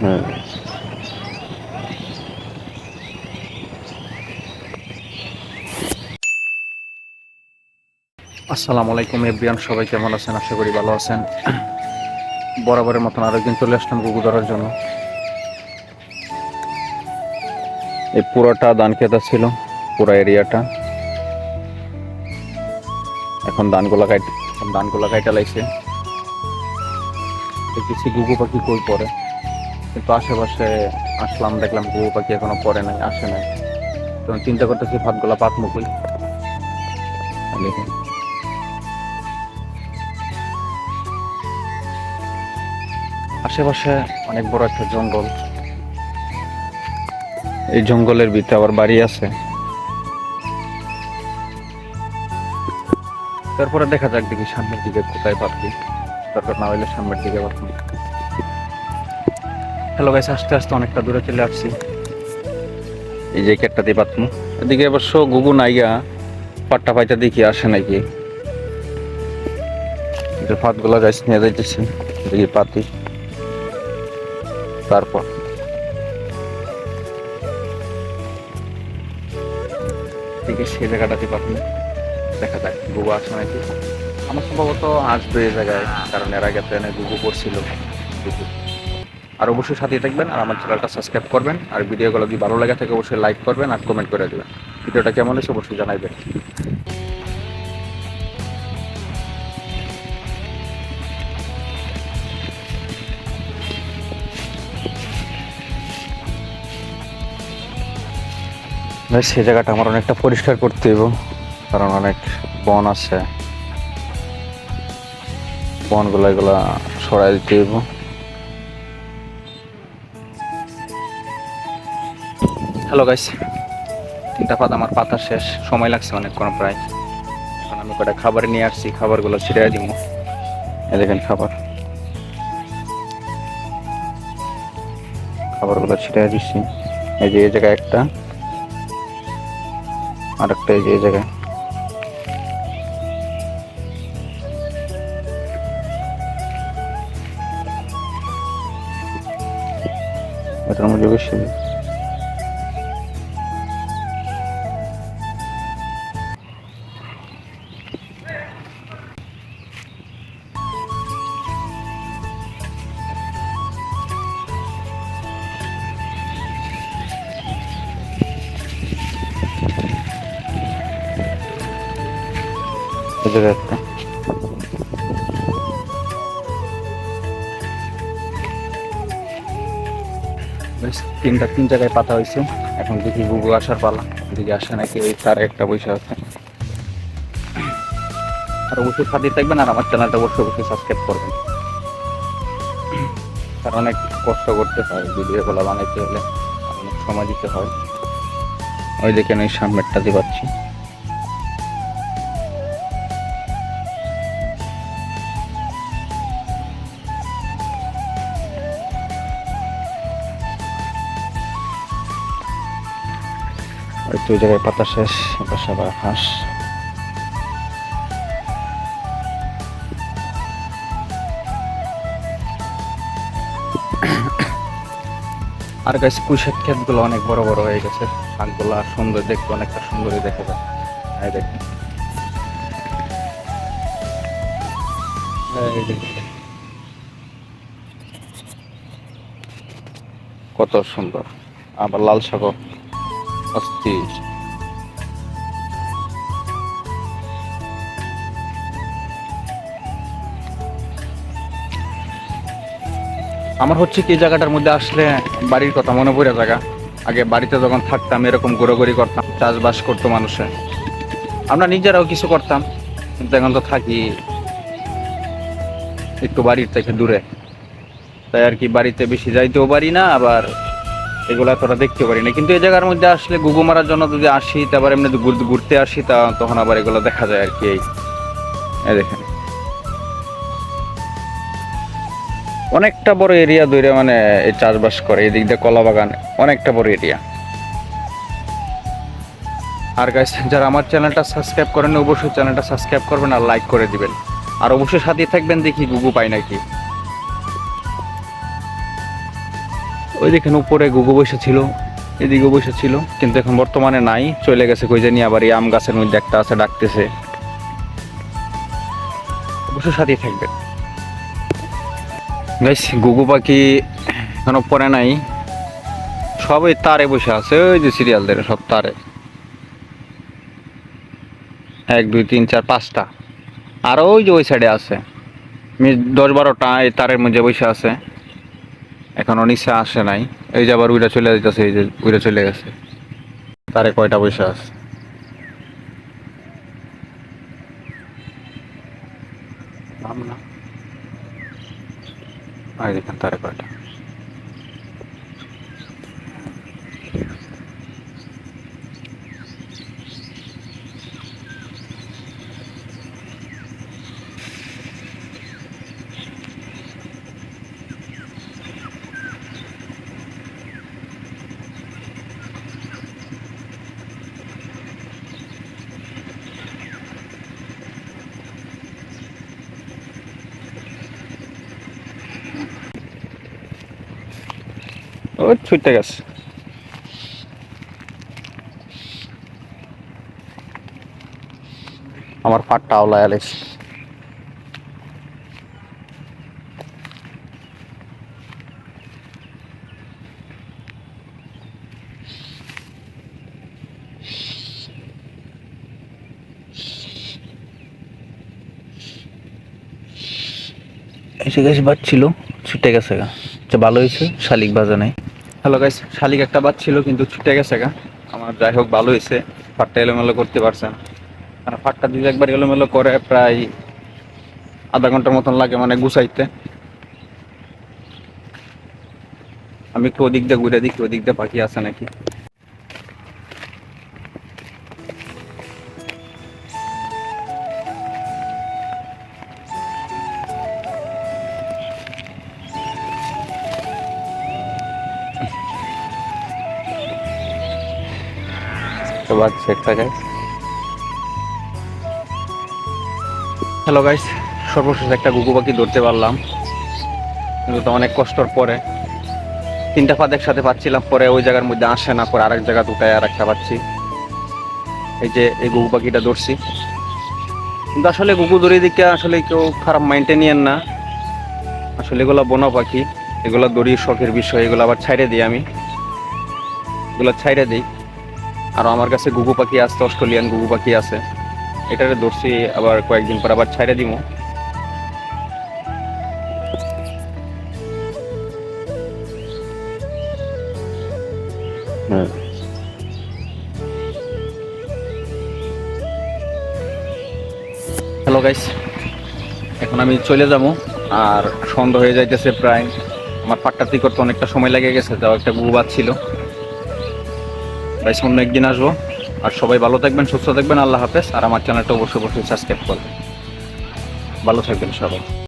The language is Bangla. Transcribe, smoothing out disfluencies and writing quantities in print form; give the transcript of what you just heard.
হুম। আসসালামু আলাইকুম এভরিওয়ান, সবাই কেমন আছেন? আশা করি ভালো আছেন। বরাবরের মতন আরেকদিন চলে আসলাম গুগু ধরার জন্য। এই পুরোটা ধান খেতা ছিল, পুরো এরিয়াটা। এখন ধানগুলা কাইটা লাইছে। দেখতেছি গুগু পাখি কই পড়ে, কিন্তু আশেপাশে আসলাম, দেখলাম গুগু পাখি এখনো পড়ে নাই, আসে নাই। তখন চিন্তা করতেছি ভাতগুলা পাত মুকুই দেখুন। আশেপাশে অনেক বড় একটা জঙ্গল, এই জঙ্গলের ভিতরে আবার বাড়ি আছে। তারপরে দেখা যাক দেখি সামনের দিকে কোথায় পাচ্ছি, দরকার না হইলে সামনের দিকে পাচ্ছি। হ্যালো গাইস, আস্তে আস্তে অনেকটা দূরে চলে আসছি। এই যে কেটটাতে পাতমু, এদিকে অবশ্য গুগু নাইগা, পাট্টা পাইতে দেখি আসে নাকি। যে পাতগুলো গাছ নিয়ে যাইতেছি, দেখি পাতি। তারপর দেখি সে জায়গাটাতে পাতমু, দেখা যাক গুগু আসে নাকি। আমার সম্ভবত আসবে এই জায়গায়, কারণ এর আগে ট্রেনে গুগু পড়ছিল। আর অবশ্যই সাথে থাকবেন, আর আমার চ্যানেলটা সাবস্ক্রাইব করবেন। আর ভিডিওগুলো যদি ভালো লাগে থাকে অবশ্যই লাইক করবেন আর কমেন্ট করে দেবেন। ভিডিওটা কেমন হয়েছে অবশ্যই জানাইবেন। সেই জায়গাটা আমার অনেকটা পরিষ্কার করতে হইব, কারণ অনেক বন আছে, বনগুলো এগুলা সরাই দিতে হইব। হ্যালো গাইস, তিনটা পাতা আমার পাতা শেষ, সময় লাগছে অনেকক্ষণ প্রায়। এখন আমি কটা খাবার নিয়ে আসছি, খাবারগুলো ছিটাই দিব। এই দেখেন খাবারগুলো ছিটাই দিচ্ছি। এই যে এই জায়গায় একটা, আর একটা এই যে এই জায়গায়। এটার মধ্যে বেশি এই জায়গায় একটা। তিন জায়গায় পাতা হয়েছে। এখন দেখি গুগু আসার পালা, দিকে আসে নাকি। ওই তার একটা পয়সা আছে। আর অবশ্যই সাথে থাকবেন, আর আমার চ্যানেলটা অবশ্যই সাবস্ক্রাইব করবেন, কারণ অনেক কষ্ট করতে হয় ভিডিওগুলো বানাইতে হলে, অনেক সময় দিতে হয়। ওই দেখেন ওই সামনেরটা দিয়ে পাচ্ছি। ওই তো ওই জায়গায় পাতা শেষ, পাশে আবার হাঁস। আর গাছ পুঁইশাক ক্ষেতগুলো অনেক বড় বড় হয়ে গেছে, শাকগুলা সুন্দর দেখতে, অনেকটা সুন্দরই দেখা যায়। এই দেখেন, এই দেখেন কত সুন্দর। আবার লাল শাকও অস্থির। আমার হচ্ছে কি, জায়গাটার মধ্যে আসলে বাড়ির কথা মনে পড়ে জায়গা। আগে বাড়িতে যখন থাকতাম এরকম ঘোরাঘুরি করতাম, চাষবাস করতো মানুষে, আমরা নিজেরাও কিছু করতাম। কিন্তু এখন তো থাকি একটু বাড়ির থেকে দূরে, তাই আর কি বাড়িতে বেশি যাইতেও পারি না, আবার এগুলা তোরা দেখতেও পারি না। কিন্তু এই জায়গার মধ্যে আসলে গুগু মারার জন্য যদি আসি, তারপর এমনি ঘুরতে আসি, তখন আবার এগুলো দেখা যায় আর কি। এই দেখেন অনেকটা বড় এরিয়া ধরে মানে এই চাষবাস করে, এদিক দিয়ে কলা বাগান, অনেকটা বড় এরিয়া। আর গাইস, যারা আমার চ্যানেলটা সাবস্ক্রাইব করেন অবশ্যই চ্যানেলটা সাবস্ক্রাইব করবেন আর লাইক করে দিবেন। আর অবশ্যই সাথে থাকবেন, দেখি গুগু পাই নাকি। ওই দেখেন উপরে গুগু বসে ছিল, এদিকে বসে ছিল, কিন্তু এখন বর্তমানে নাই, চলে গেছে কই জানি। আবার এই আম গাছের মধ্যে একটা আছে, ডাকতেছে। অবশ্যই সাথেই থাকবেন গাইস। গুগু পাখি এখনো পরে নাই, সবাই তারে বসে আছে, ওই যে সিরিয়াল ধরে সব তারে, 1 2 3 4 5টা। আর ওই যে ওই সাইডে আছে 10 12টা এই তারের মধ্যে বসে আছে, এখনো নিচে আসে নাই। এই যে আবার উইরা চলে যাইতেছে, এই যে উইরা চলে গেছে, তারে কয়টা বসে আছে নাম না, আর দেখেন তারে কয়টা। ও ছুটতে গেছে। আমার ফাটটা আওলায় আলিস। এসে গেছে বাজছিল, ছুটে গেছে গা। আচ্ছা ভালো হয়েছে শালিক বাজা নাই। হ্যালো গাইস, শালিক একটা বাজছিল কিন্তু ছুটে গেছে গা। আমার যাই হোক ভালো হয়েছে, ফাটটা এলোমেলো করতে পারছেন। কারণ ফাটটা দিলে একবার এলোমেলো করে প্রায় আধা ঘন্টার মতন লাগে মানে গুছাইতে। আমি একটু ওদিক দিয়ে ঘুরে দেখি ওদিক দিয়ে পাখি আছে নাকি। তো বাজছে একটা গাইস। হ্যালো গাইস, সর্বশেষ একটা গুগু পাখি ধরতে পারলাম, কিন্তু তো অনেক কষ্টর পরে। 3টা ফাঁদ একসাথে পাচ্ছিলাম, পরে ওই জায়গার মধ্যে আসে না, পরে আরেক জায়গা দুটায় আর একটা পাচ্ছি। এই যে এই গুগু পাখিটা ধরছি, কিন্তু আসলে গুগু ধরে দিকে আসলে কেউ খারাপ মাইন্ডে নিয়েন না। আসলে এগুলো বনা পাখি, এগুলো দড়ি শখের বিষয়, এগুলো আবার ছাইড়ে দিই আমি, এগুলো ছাইড়ে দিই। আর আমার কাছে গুগু পাখি আছে, অস্ট্রেলিয়ান গুগু পাখি আছে, এটারে ধরছি, আবার কয়েকদিন পর আবার ছাইড়ে দিব। হ্যালো গাইস, এখন আমি চলে যাব, আর সন্ধ্যা হয়ে যাইতেছে প্রায়। আমার পাট্টা ঠিক করতে অনেকটা সময় লেগে গেছে, তাও একটা গুগু বাজছিল। গাইস অন্য একদিন আসবো। আর সবাই ভালো থাকবেন, সুস্থ থাকবেন, আল্লাহ হাফেজ। আর আমার চ্যানেলটা অবশ্যই অবশ্যই সাবস্ক্রাইব করবেন। ভালো থাকবেন সবাই।